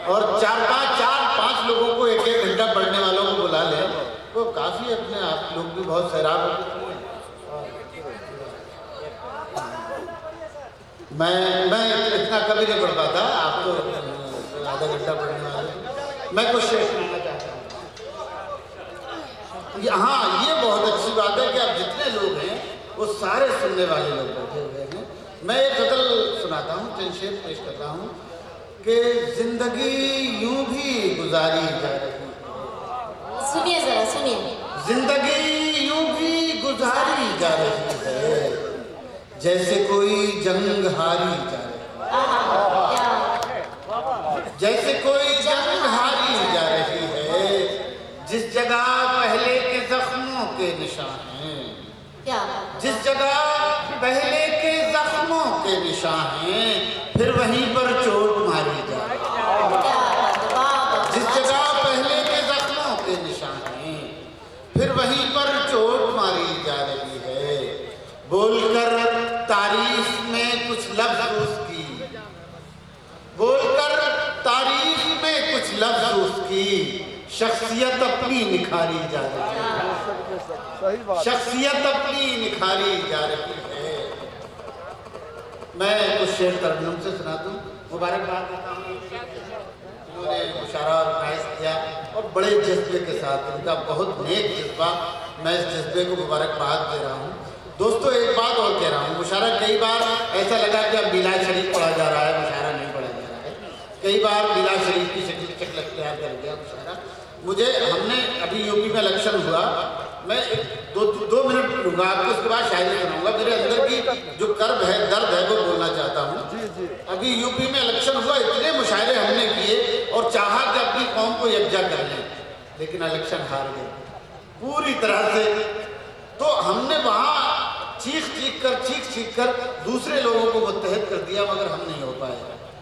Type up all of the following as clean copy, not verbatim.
और चार पांच लोगों को एक एक घंटा पढ़ने वालों को बुला ले, वो काफी अपने आप लोग भी बहुत सैराब होते। मैं इतना कभी नहीं पढ़ पाता, आप तो आधा घंटा पढ़ने वाले। मैं कुछ शेष करना चाहता हूँ। हाँ, ये बहुत अच्छी बात है कि आप जितने लोग हैं वो सारे सुनने वाले लोग बैठे हुए हैं। मैं एक गज़ल सुनाता हूँ, चंद शेर पेश करता हूँ कि जिंदगी यूं भी गुजारी जा रही है। सुनिए जरा, सुनिए। जिंदगी यूं भी गुजारी जा रही है, जैसे कोई जंग हारी जा रही है। जैसे कोई जंग हारी जा रही है, जिस जगह पहले के जख्मों के निशान हैं, जिस जगह पहले के जख्मों के निशान हैं, फिर वहीं पर चोट मारी जा रही है। जिस जगह पहले के जख्मों के निशान हैं, फिर वहीं पर चोट मारी जा रही है। बोलकर तारीफ में कुछ लफ्ज उसकी, बोलकर तारीफ में कुछ लफ्ज उसकी, शख्सियत अपनी निखारी जा रही है। शख्सियत अपनी निखारी जा रही है। मैं कुछ शेर तरन्नुम से सुना दूं। मुबारकबाद देता हूँ जिन्होंने मुशायरा ऑर्गेनाइज किया और बड़े जज्बे के साथ, इनका बहुत नेक जज्बा, मैं इस जज्बे को मुबारकबाद दे रहा हूँ। दोस्तों, एक बात और कह रहा हूँ, मुशायरा कई बार ऐसा लगा कि अब मिलाद शरीफ पढ़ा जा रहा है, मुशायरा नहीं पढ़ा जा रहा है। कई बार मिलाद शरीफ की शक्ल तैयार कर गया मुशायरा। मुझे हमने अभी यूपी में इलेक्शन हुआ, मैं दो मिनट लूँगा आपको, उसके बाद शायरी सुनाऊंगा। मेरे अंदर की जो कर्ब है, दर्द है, वो बोलना चाहता हूँ। अभी यूपी में इलेक्शन हुआ, इतने मुशायरे हमने किए और चाहा कि अपनी कौम को यकजा कर लें, लेकिन इलेक्शन हार गए पूरी तरह से। तो हमने वहाँ चीख कर दूसरे लोगों को मुत्तहद कर दिया, मगर हम नहीं हो पाए।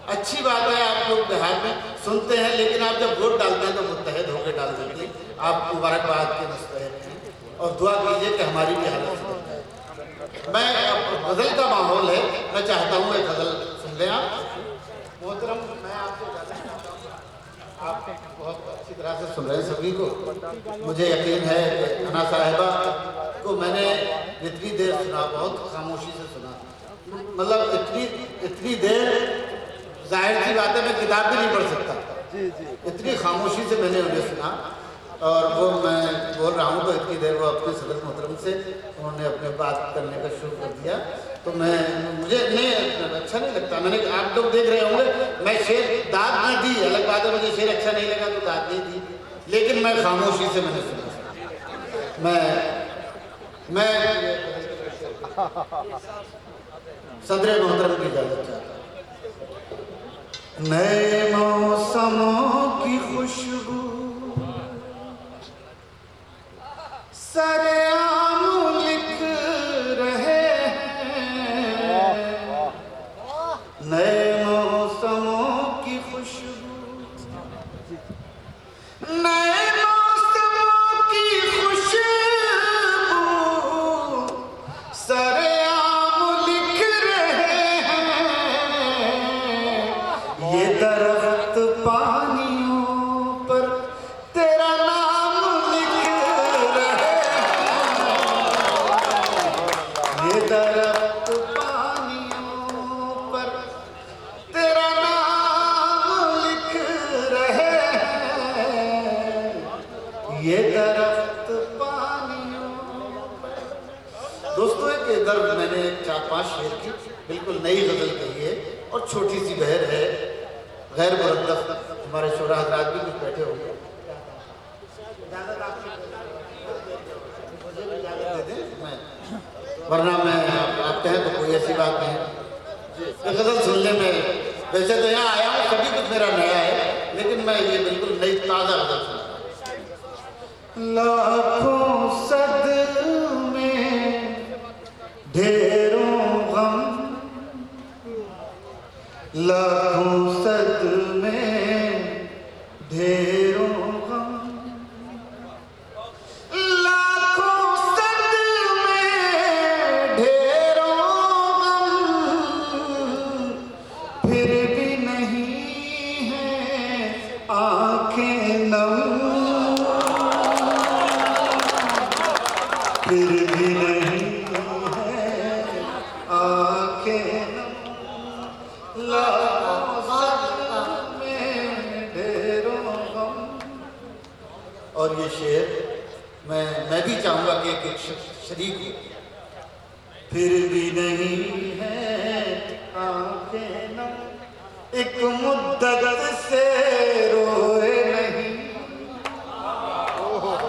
अच्छी बात है, आप लोग बिहार में सुनते हैं, लेकिन आप जब वोट डालते हैं तो मुत्तहद होकर डाल देते हैं। आप मुबारकबाद के मुस्तहक हैं और दुआ कीजिए कि हमारी भी हालत सुधर जाए। मैं गज़ल का माहौल है, मैं चाहता हूँ एक गज़ल सुन लें आप। मोहतरम, मैं आपसे जानना चाहता हूँ, आप बहुत अच्छी तरह से सुन रहे हैं सभी को। मुझे यकीन है कि अना साहिबा को मैंने इतनी देर सुना, बहुत खामोशी से सुना, मतलब इतनी देर, जाहिर सी बात है मैं किताब भी नहीं पढ़ सकता, इतनी खामोशी से मैंने उन्हें सुना। और वो मैं बोल रहा हूँ तो इतनी देर वो अपने सदर मोहतरम से उन्होंने अपने बात करने का शुरू कर दिया। तो मुझे नहीं अच्छा नहीं लगता। मैंने, आप लोग देख रहे होंगे, मैं शेर दाद ना दी, अलग बात है, मुझे शेर अच्छा नहीं लगा तो दाद नहीं दी, लेकिन मैं खामोशी से मैंने सुना। मैं सदर मोहतरम की इजाजत चाहता हूँ। नए मौसमों की खुशबू सरेआम लिख रहे हैं, नए मौसमों की खुशबू, नए मौसमों की खुशबू सरेआम लिख रहे हैं। ये दरख्त पानियों पर तेरा नाम लिख रहे हैं। ये दरख्त पानियों पर तेरा नाम लिख रहे हैं। ये दरख्त पानियों पर। दोस्तों, एक दर्द मैंने 4-5 शेर की बिल्कुल नई गज़ल कही है और छोटी सी बहर है, गैर मुरद्दफ। हमारे शोरा हज़रात भी कुछ बैठे होंगे, मुझे भी इजाज़त दे दें, वरना मैं आप कहें तो कोई ऐसी बात नहीं। गज़ल सुनने में वैसे तो यहाँ आया हूँ, सभी कुछ मेरा नया है, लेकिन मैं ये बिल्कुल नई ताज़ा गज़ल सुना। लाखों सदमे ढेरों गम, लाखों सदमे ढेरों गम, लाखों सदमे ढेरों गम, फिर भी नहीं है आंखें नम फिर भी नहीं है आंखें नम लाखों में ढेरों गम। और ये शेर मैं भी चाहूंगा कि एक शरीक हो। फिर भी नहीं है आंखें नम एक मुद्दत से रोए नहीं।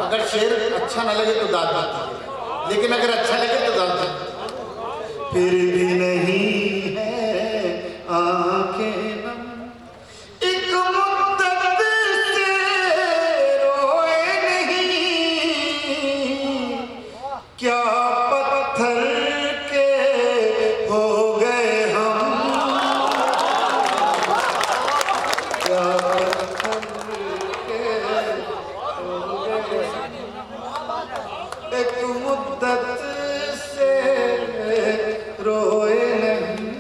अगर शेर अच्छा ना लगे तो दाद मत दीजिए, लेकिन अगर अच्छा लगे तो दाद दीजिए। फिर भी नहीं है आंखें नम एक मुद्दत से रोए नहीं। क्या पत्थर के हो गए हम, क्या पत्थर के हो गए एक मुद्दत से रोए नहीं।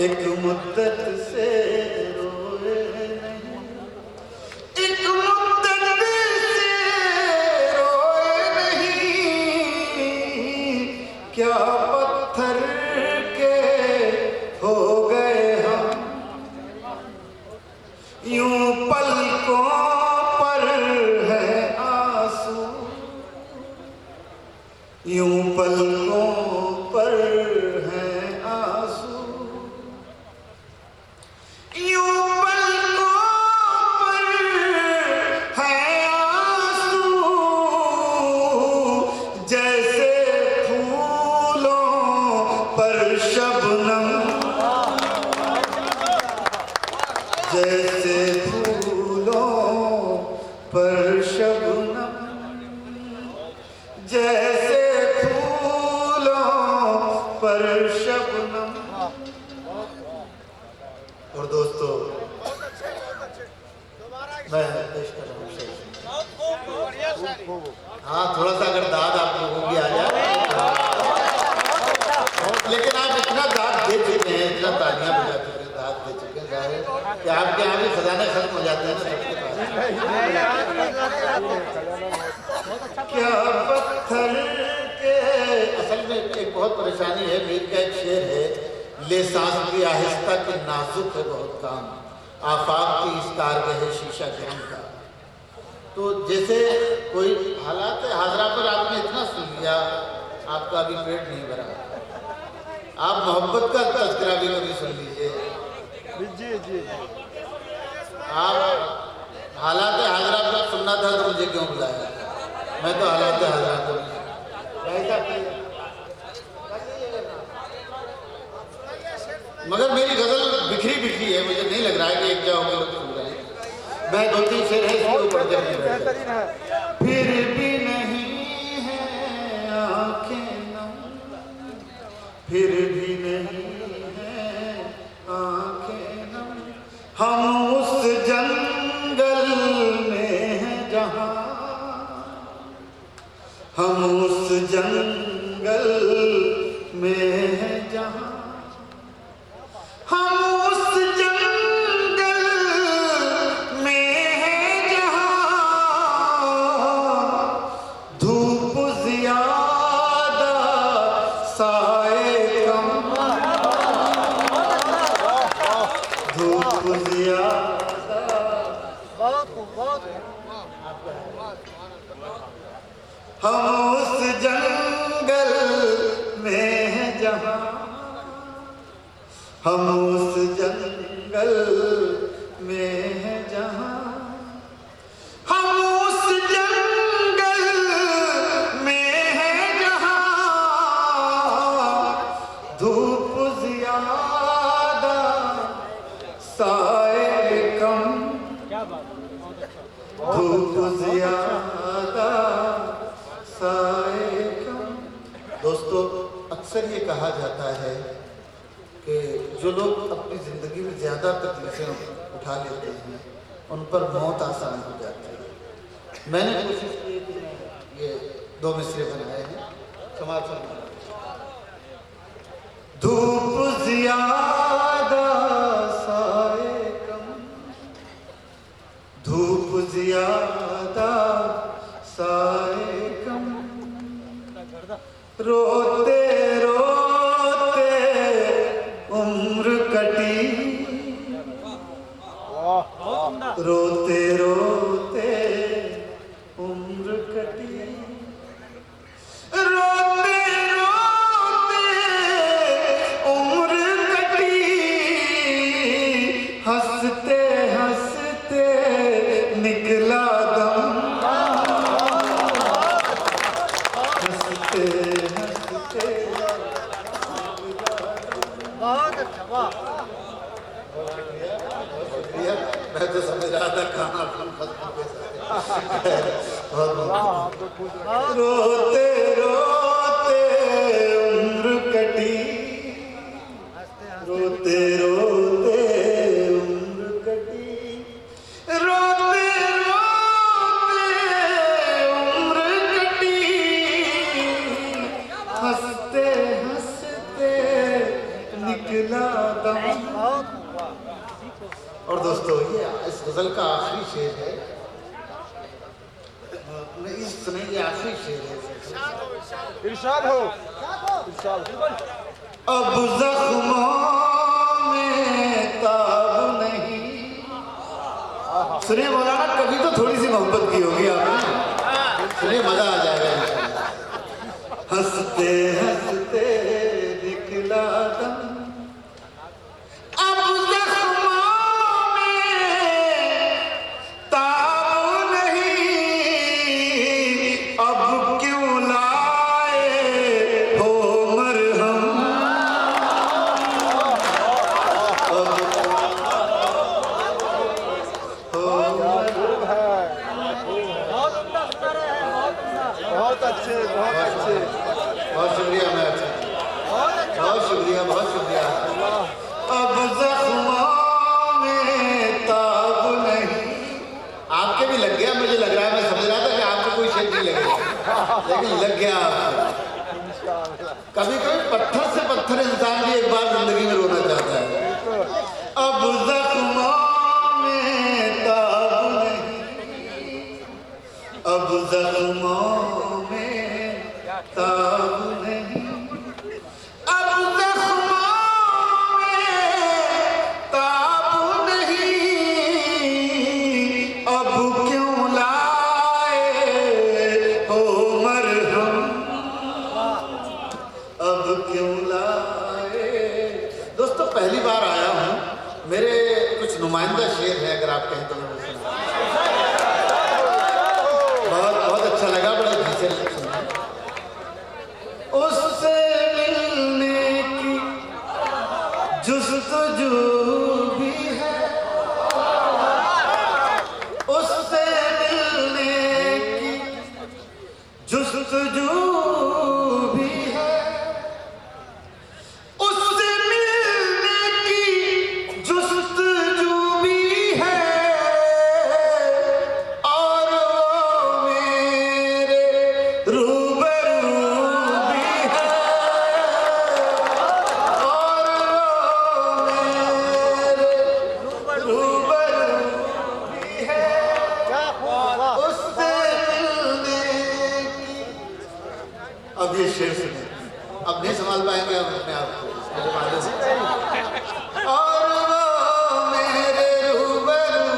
एक मुद्दत से रोए नहीं एक मुद्दत से रोए नहीं। क्या पत्थर के हो गए हम यूं पलकों पर है आंसू यूं पलकों पर है आंसू यूं पलकों पर है आंसू जैसे फूलों पर शबनम जैसे फूलों पर शबनम जैसे फूलों पर शबनम। और दोस्तों मैं पेश कर रहा हूँ शेर। हाँ थोड़ा सा अगर दाद आप लोगों की आ जाए, लेकिन आप इतना दाद दे चुके हैं, इतना तालियां बजा चुके हैं, दाद दे चुके हैं कि आपके यहाँ भी खजाने खत्म हो जाते हैं ना सबके पास। क्या पत्थर के असल में एक बहुत परेशानी है। मीर का एक शेर है, ले सांस की आहिस्ता की नाजुक है बहुत काम आफाक की इस कारगह है शीशा गरम का। तो जैसे कोई हालात हाजरा पर आपने इतना सुन लिया, आपका अभी पेट नहीं भरा, आप मोहब्बत का तज़किरा भी कभी सुन लीजिए। आप हालात हाजरा पर सुनना था तो मुझे क्यों बुलाया? मैं तो हालात हाजरा को मगर मेरी गजल बिखरी बिखरी है, मुझे नहीं लग रहा है कि एक जाओ में लोग सुन रहे हैं। मैं दो तीन शेर है इसके ऊपर फिर भी नहीं है आंखें नम फिर भी नहीं है आंखें नम। हम उस जंगल में हैं जहाँ हम उस जंगल में हैं जहाँ हम उस जंगल में हैं जहाँ धूप ज़्यादा साए कम धूप ज़्यादा हम उस जंगल में हैं जहाँ हम उस जंगल में हैं जहाँ हम उस जंगल में हैं जहाँ धूप ज़्यादा साए कम धूप ज़्यादा साए कम। दोस्तों अक्सर ये कहा जाता है कि जो लोग अपनी ज़िंदगी में ज़्यादा तकलीफ़ें उठा लेते हैं उन पर मौत आसान हो जाती है। मैंने कोशिश की कि ये दो मिसरे बनाए हैं, समाज में धूप ज़्यादा साए कम ज्यादा साए कम, रोते रोते उम्र कटी, रोते रोते उम्र कटी, रोते रोते उम्र कटी, हंसते हंसते निकला दम, हंसते हंसते। बहुत अच्छा, वाह। मैं तो समझ रहा था कहाँ रोते रोते उम्र कटी, रोते रोते उम्र कटी, रोते रोते उम्र कटी, हंसते हंसते निकला दम। और दोस्तों ये इस गजल का आखिरी शेर है, इस सुने ये आखिरी शेर है। इरशाद हो, इरशाद। अब जख्मों में ताब नहीं, सुनिए मौलाना, कभी तो थोड़ी सी मोहब्बत की होगी आपने, सुनिए मजा आ जाएगा। हंसते हंसते निकला दम, अब जख्मों में ताब नहीं, अब क्यों लाए हो मरहम, बहुत अच्छे, बहुत अच्छे। बहुत शुक्रिया मैम, बहुत शुक्रिया, बहुत शुक्रिया। अब जख्मों में ताब नहीं, आपके भी लग गया, मुझे लग रहा है, मैं समझ रहा था कि आपको कोई शेर नहीं लगेगा, लेकिन लग गया आपको। कभी कभी पत्थर से पत्थर इंसान भी एक बार जिंदगी में रोना चाहता है। अब जख्मों में ताब नहीं, अब जख्मों में ताब नहीं, अब जख्मों में ताब नहीं, अब क्यों लाए हो मरहम, अब क्यों लाए। दोस्तों पहली बार आया हूँ, मेरे कुछ नुमाइंदा शेर है, अगर आप कहें तो मैं सुना। बहुत बहुत अच्छा लगा, बड़ा घिसे सुना। उससे मिलने की जुस्तजू भी है, उससे मिलने की जुस्तजू भी है, उससे मिलने की जुस्तजू भी है, और वो मेरे रूबरू भी है, और वो मेरे रूबरू भी है, उससे मिलने की। अब ये शेर सुने, अब नहीं संभाल पाएंगे हम अपने आप को, मुझे मालूम है। और वो मेरे रूबरू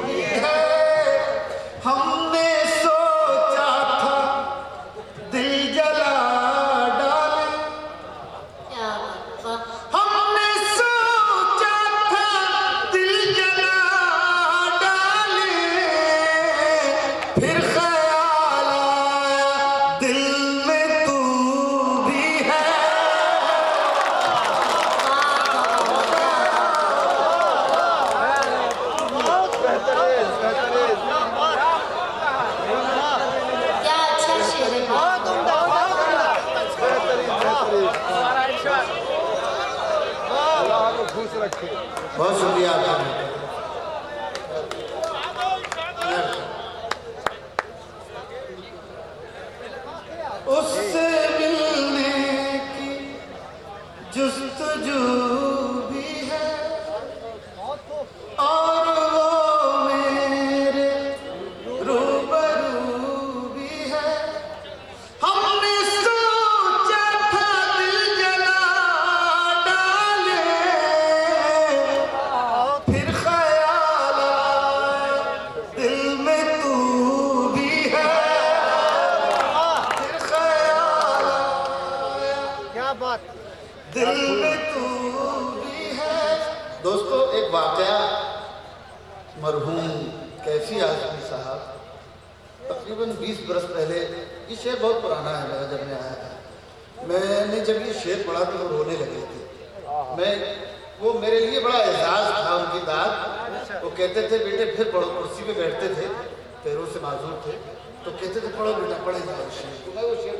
भी है, हमने सोचा था दिल जला डाले, हमने सोचा था दिल जला डाले, फिर ख्याल आया दिल में तू भी है, बेहतरीन, बेहतरीन। क्या अच्छा शेर है। बहुत उम्दा, बहुत उम्दा। बेहतरीन, बेहतरीन। अल्लाह आपको खुश रखे। बहुत शुक्रिया आपका। उससे मिलने की जुस्तजू भी है, और वो मेरे एक वाकया मरहूम कैफी आजमी साहब तकरीबन 20 बरस पहले, ये शेर बहुत पुराना है मेरा, जब मैं आया था मैंने जब ये शेर पढ़ा तो वो रोने लगे थे। वो मेरे लिए बड़ा एजाज था उनकी दाद। वो कहते थे बेटे फिर पढ़ो, कुर्सी पे बैठते थे, पैरों से माजूर थे, तो कहते थे पढ़ो बेटा, पढ़े जाओ शेर। तो मैं वो शेर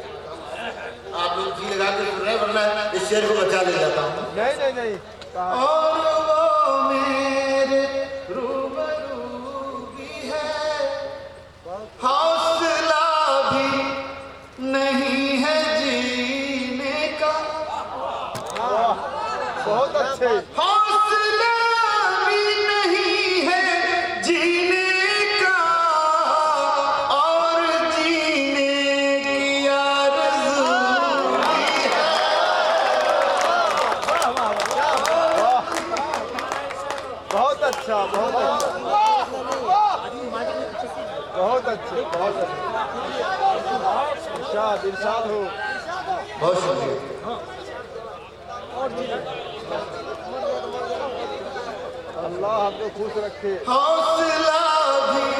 आप लोग जी लगा के सुन रहे हैं, वरना इस शेर को बचा ले जाता हूँ। नहीं और वो मेरे रूबरू भी है, हौसला भी नहीं है जीने का। बहुत अच्छे। हौसला भी नहीं है जीने का, और जीने की आरज़ू भी है। बहुत अच्छा, बहुत अच्छा, बहुत अच्छे, बहुत अच्छे। इरशाद, इरशाद हो। बहुत शुक्रिया। अल्लाह हमको खुश रखे। हौसला भी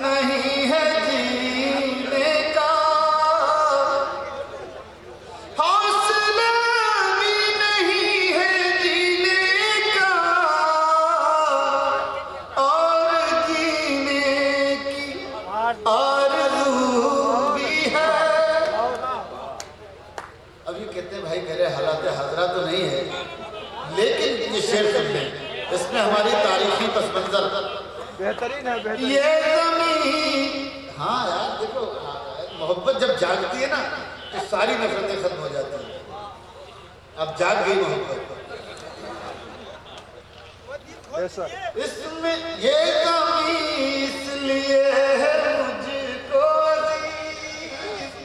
नहीं है जीने का, हौसला भी नहीं है जीने का, और जीने की आरज़ू भी है। अब ये कहते हैं भाई मेरे हालात हाजरा तो नहीं है, लेकिन ये शेर सुन लें, इसमें हमारी तारीखी पस मंजर बेहतरीन है, बेहतरीन। ये ज़मीन। हाँ यार देखो, मोहब्बत जब जागती है ना तो सारी नफरतें खत्म हो जाती हैं। अब जाग गई मोहब्बत। बेशक। इसमें ये ज़मीन इसलिए है मुझको अज़ीज़,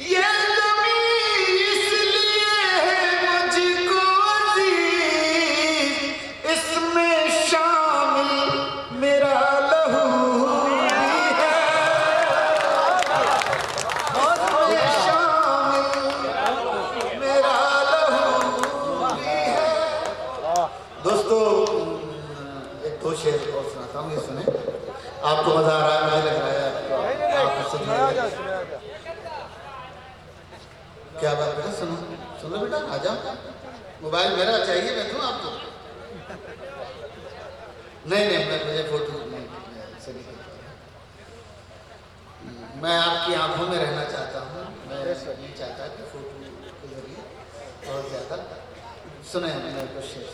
ये ज़मीन इसलिए है मुझको अज़ीज़, इसमें शामिल मेरा लहू भी है, इसमें शामिल मेरा लहू भी है। दोस्तों एक दो शेर और सुनाता हूँ, ये सुने। आपको मजा आ रहा है, मुझे लग रहा है आपको सुनाया जा, सुनाया जा। क्या बात बेटा, सुनो सुनो बेटा, आ जाओ। मोबाइल मेरा चाहिए, मैं दूँ आपको? नहीं मुझे फोटो नहीं, मैं आपकी आंखों में रहना चाहता हूँ। मैं नहीं चाहता कि फोटो के जरिए बहुत ज़्यादा। सुने, मैं कुछ शेर